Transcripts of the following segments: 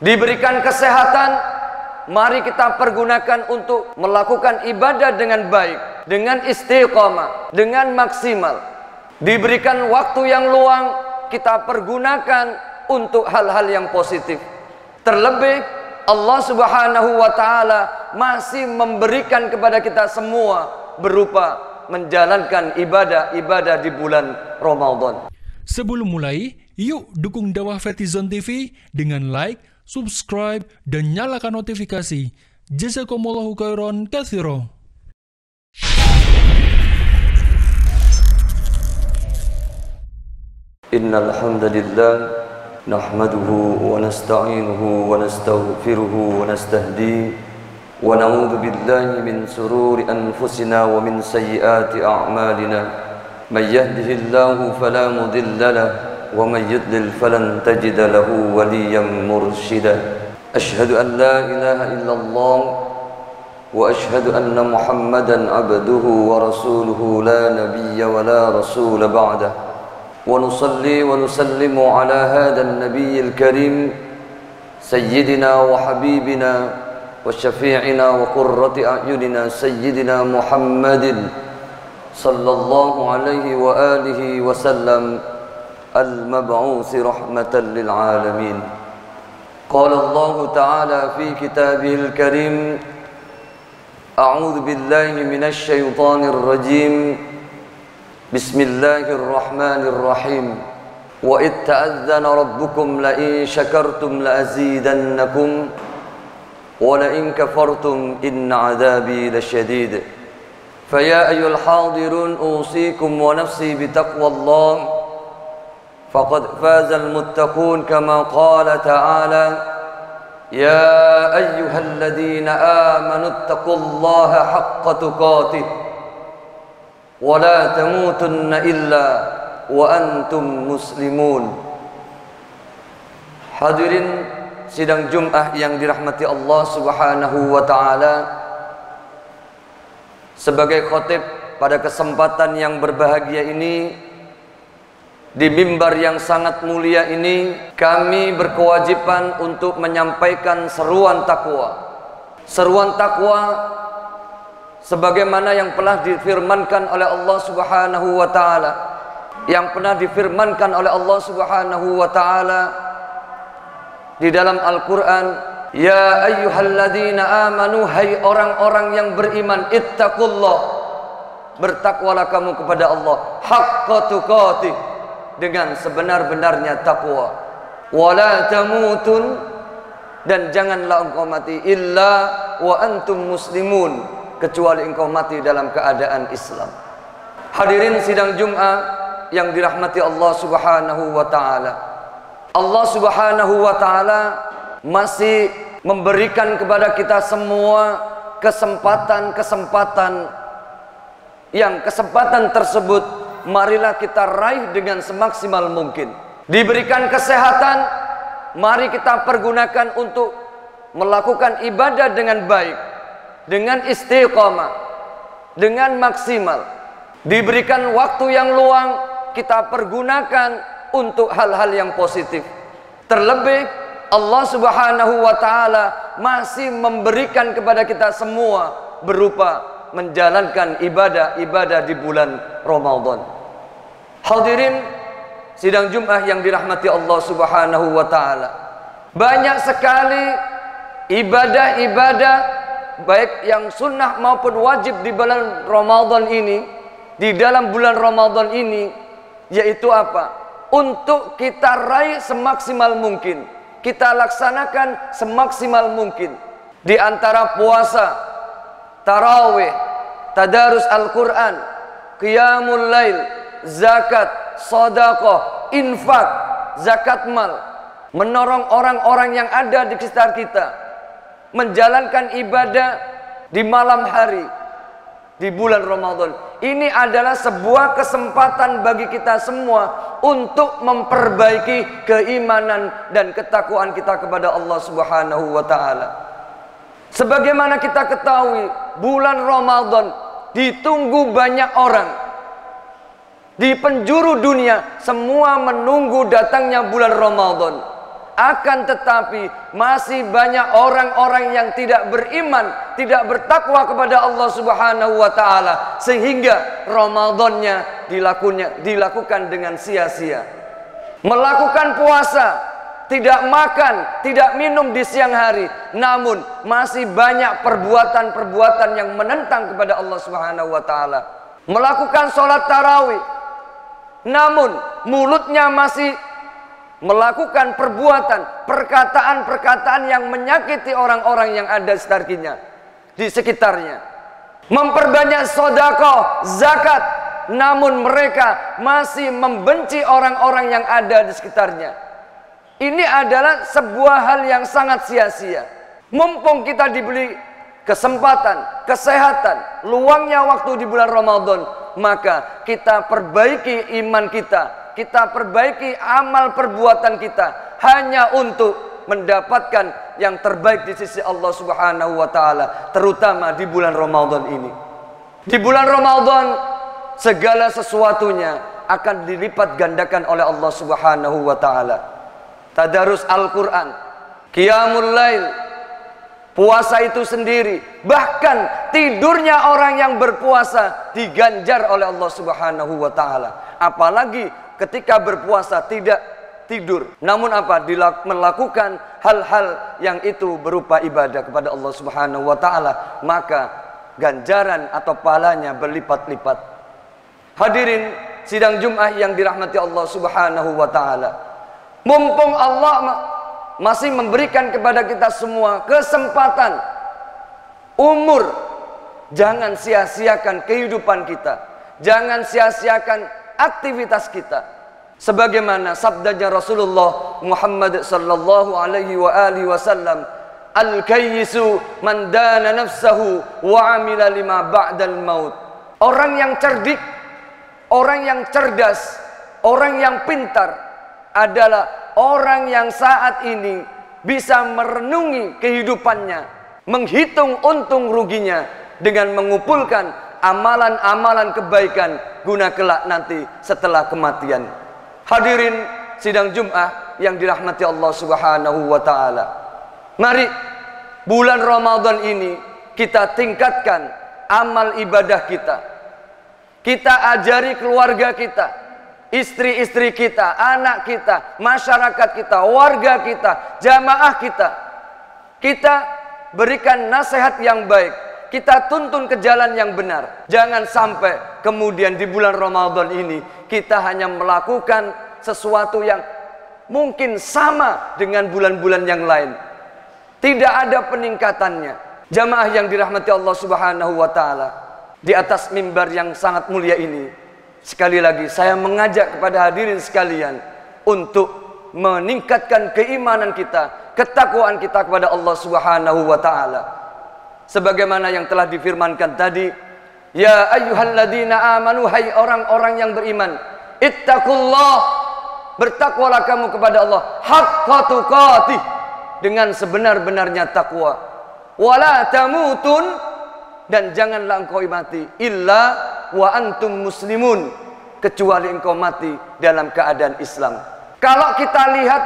Diberikan kesehatan, mari kita pergunakan untuk melakukan ibadah dengan baik, dengan istiqamah, dengan maksimal. Diberikan waktu yang luang, kita pergunakan untuk hal-hal yang positif. Terlebih Allah Subhanahu wa ta'ala masih memberikan kepada kita semua berupa menjalankan ibadah-ibadah di bulan Ramadan. Sebelum mulai, yuk dukung dakwah Fethizon TV dengan like, subscribe, dan nyalakan notifikasi. Jazakumullahu khairan katsira. Innal hamdalillah nahmaduhu wa nasta'inuhu wa nastaghfiruhu wa nastahdihi wa na'udzu billahi min sururi anfusina wa min sayyiati a'malina. May yahdihillahu fala mudilla lahu wa may yudlil falan tajida lahu waliyyan mursyida. Asyhadu an la ilaha illallah wa asyhadu anna Muhammadan abduhu wa rasuluhu la nabiyya wa la rasula ba'dahu. ونصلي ونسلم على هذا النبي الكريم سيدنا وحبيبنا وشفيعنا وقرة أعيننا سيدنا محمد صلى الله عليه وآله وسلم المبعوث رحمة للعالمين. قال الله تعالى في كتابه الكريم أعوذ بالله من الشيطان الرجيم بسم الله الرحمن الرحيم وإذ تأذن ربكم لئن شكرتم لأزيدنكم ولئن كفرتم إن عذابي لشديد. فيا أيها الحاضرون أوصيكم ونفسي بتقوى الله فقد فاز المتقون كما قال تعالى يا أيها الذين آمنوا اتقوا الله حق تقاته ولا تموتن إلا وأنتم مسلمون. Hadirin sidang Jum'ah yang dirahmati Allah Subhanahu wa ta'ala, sebagai khatib pada kesempatan yang berbahagia ini, di mimbar yang sangat mulia ini, kami berkewajiban untuk menyampaikan seruan takwa. Seruan takwa sebagaimana yang pernah difirmankan oleh Allah Subhanahu wa ta'ala, yang pernah difirmankan oleh Allah Subhanahu wa ta'ala di dalam Al-Quran, ya ayyuhalladzina amanu, hai orang-orang yang beriman, ittaqullah, bertakwalah kamu kepada Allah, haqqa tuqatih, dengan sebenar-benarnya takwa, wala tamutun, dan janganlah engkau mati, illa wa antum muslimun, kecuali engkau mati dalam keadaan Islam. Hadirin sidang Jum'ah yang dirahmati Allah Subhanahu wa ta'ala, Allah Subhanahu wa ta'ala masih memberikan kepada kita semua kesempatan-kesempatan, yang kesempatan tersebut marilah kita raih dengan semaksimal mungkin. Diberikan kesehatan, mari kita pergunakan untuk melakukan ibadah dengan baik, dengan istiqamah, dengan maksimal. Diberikan waktu yang luang, kita pergunakan untuk hal-hal yang positif. Terlebih Allah Subhanahu wa ta'ala masih memberikan kepada kita semua berupa menjalankan ibadah-ibadah di bulan Ramadan. Hadirin sidang Jum'ah yang dirahmati Allah Subhanahu wa ta'ala, banyak sekali ibadah-ibadah baik yang sunnah maupun wajib di bulan Ramadan ini, di dalam bulan Ramadan ini, yaitu apa? Untuk kita raih semaksimal mungkin, kita laksanakan semaksimal mungkin. Di antara puasa, tarawih, tadarus Al-Quran, qiyamul lail, zakat, sedekah, infak, zakat mal, menolong orang-orang yang ada di sekitar kita, menjalankan ibadah di malam hari di bulan Ramadan. Ini adalah sebuah kesempatan bagi kita semua untuk memperbaiki keimanan dan ketakwaan kita kepada Allah Subhanahu wa ta'ala. Sebagaimana kita ketahui, bulan Ramadan ditunggu banyak orang. Di penjuru dunia semua menunggu datangnya bulan Ramadan. Akan tetapi masih banyak orang-orang yang tidak beriman, tidak bertakwa kepada Allah Subhanahu wa taala, sehingga Ramadannya dilakukan dengan sia-sia. Melakukan puasa, tidak makan, tidak minum di siang hari, namun masih banyak perbuatan-perbuatan yang menentang kepada Allah Subhanahu wa taala. Melakukan sholat tarawih, namun mulutnya masih melakukan perbuatan, perkataan-perkataan yang menyakiti orang-orang yang ada di sekitarnya. Memperbanyak sedekah, zakat, namun mereka masih membenci orang-orang yang ada di sekitarnya. Ini adalah sebuah hal yang sangat sia-sia. Mumpung kita diberi kesempatan, kesehatan, luangnya waktu di bulan Ramadan, maka kita perbaiki iman kita, kita perbaiki amal perbuatan kita, hanya untuk mendapatkan yang terbaik di sisi Allah Subhanahu wa taala, terutama di bulan Ramadan ini. Di bulan Ramadan segala sesuatunya akan dilipat gandakan oleh Allah Subhanahu wa taala. Tadarus Al-Qur'an, qiyamul lail, puasa itu sendiri, bahkan tidurnya orang yang berpuasa diganjar oleh Allah Subhanahu wa taala. Apalagi ketika berpuasa tidak tidur, namun melakukan hal-hal yang itu berupa ibadah kepada Allah Subhanahu wa taala, maka ganjaran atau pahalanya berlipat-lipat. Hadirin sidang Jumat yang dirahmati Allah Subhanahu wa taala, mumpung Allah masih memberikan kepada kita semua kesempatan, umur, jangan sia-siakan kehidupan kita, jangan sia-siakan aktivitas kita. Sebagaimana sabdanya Rasulullah Muhammad sallallahu alaihi wa alihi wasallam, al-kayyisu man dana nafsahu wa amila lima ba'dal maut. Orang yang cerdik, orang yang cerdas, orang yang pintar adalah orang yang saat ini bisa merenungi kehidupannya, menghitung untung ruginya dengan mengumpulkan amalan-amalan kebaikan guna kelak nanti setelah kematian. Hadirin sidang Jumat yang dirahmati Allah Subhanahu wa taala, mari bulan Ramadan ini kita tingkatkan amal ibadah kita. Kita ajari keluarga kita, istri-istri kita, anak kita, masyarakat kita, warga kita, jamaah kita. Kita berikan nasihat yang baik, kita tuntun ke jalan yang benar. Jangan sampai kemudian di bulan Ramadan ini kita hanya melakukan sesuatu yang mungkin sama dengan bulan-bulan yang lain, tidak ada peningkatannya. Jamaah yang dirahmati Allah Subhanahu wa taala, di atas mimbar yang sangat mulia ini, sekali lagi saya mengajak kepada hadirin sekalian untuk meningkatkan keimanan kita, ketakwaan kita kepada Allah Subhanahu wa taala. Sebagaimana yang telah difirmankan tadi, ya ayyuhalladzina amanu, hai orang-orang yang beriman, ittaqullah, bertakwalah kamu kepada Allah, haqqa tuqatih, dengan sebenar-benarnya takwa, wala tamutun, dan janganlah engkau mati illa wa antum muslimun, kecuali engkau mati dalam keadaan Islam. Kalau kita lihat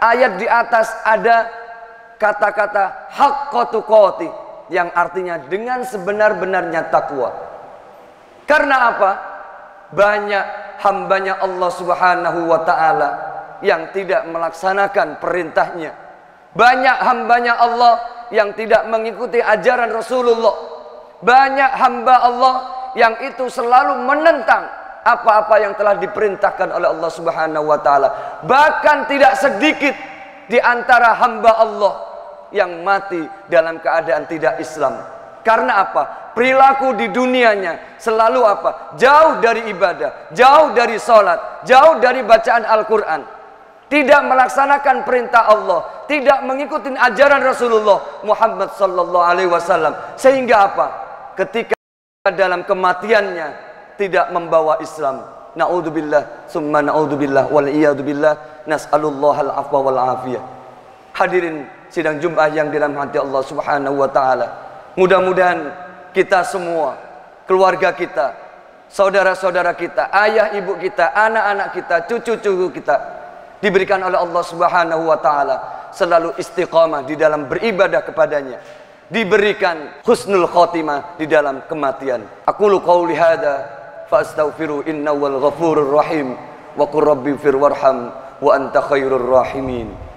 ayat di atas ada kata-kata haqqa tuqatih, yang artinya dengan sebenar-benarnya takwa. Karena apa? Banyak hambanya Allah Subhanahu wa ta'ala yang tidak melaksanakan perintahnya. Banyak hambanya Allah yang tidak mengikuti ajaran Rasulullah. Banyak hamba Allah yang itu selalu menentang apa-apa yang telah diperintahkan oleh Allah Subhanahu wa ta'ala. Bahkan tidak sedikit di antara hamba Allah yang mati dalam keadaan tidak Islam. Karena apa? Perilaku di dunianya selalu apa? Jauh dari ibadah, jauh dari sholat, jauh dari bacaan Al-Quran, tidak melaksanakan perintah Allah, tidak mengikuti ajaran Rasulullah Muhammad sallallahu alaihi wasallam. Sehingga apa? Ketika dalam kematiannya tidak membawa Islam. Na'udzubillah summa na'udzubillah wal iyadzubillah, nas'alullahal afwa wal afiyah. Hadirin sidang Jumat yang dirahmati Allah Subhanahu wa taala, mudah-mudahan kita semua, keluarga kita, saudara-saudara kita, ayah ibu kita, anak-anak kita, cucu-cucu kita, diberikan oleh Allah Subhanahu wa taala, selalu istiqamah di dalam beribadah kepadanya, diberikan husnul khotimah di dalam kematian. Aqulu qauli hadza fa astaghfiru innahu wal ghafurur rahim wa qur rabbi fir warham wa anta khairur rahimin.